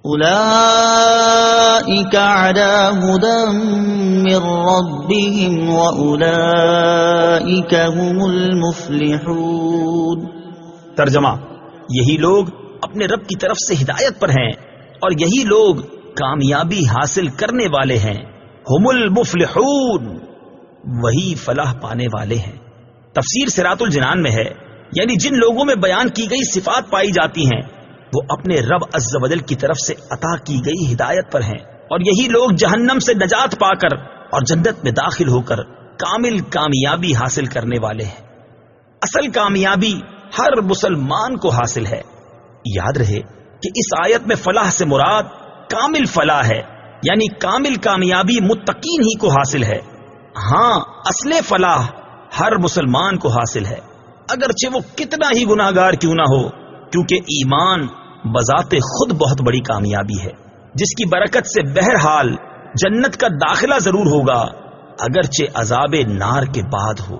اولئک علی ھدی من ربہم واولئک ھم المفلحون۔ ترجمہ: یہی لوگ اپنے رب کی طرف سے ہدایت پر ہیں اور یہی لوگ کامیابی حاصل کرنے والے ہیں۔ ہم المفلحون، وہی فلاح پانے والے ہیں۔ تفسیر صراط الجنان میں ہے، یعنی جن لوگوں میں بیان کی گئی صفات پائی جاتی ہیں وہ اپنے رب عز و جل کی طرف سے عطا کی گئی ہدایت پر ہیں، اور یہی لوگ جہنم سے نجات پا کر اور جنت میں داخل ہو کر کامل کامیابی حاصل کرنے والے ہیں۔ اصل کامیابی ہر مسلمان کو حاصل ہے۔ یاد رہے کہ اس آیت میں فلاح سے مراد کامل فلاح ہے، یعنی کامل کامیابی متقین ہی کو حاصل ہے۔ ہاں، اصل فلاح ہر مسلمان کو حاصل ہے، اگرچہ وہ کتنا ہی گناہگار کیوں نہ ہو، کیونکہ ایمان بذات خود بہت بڑی کامیابی ہے، جس کی برکت سے بہرحال جنت کا داخلہ ضرور ہوگا، اگرچہ عذاب نار کے بعد ہو۔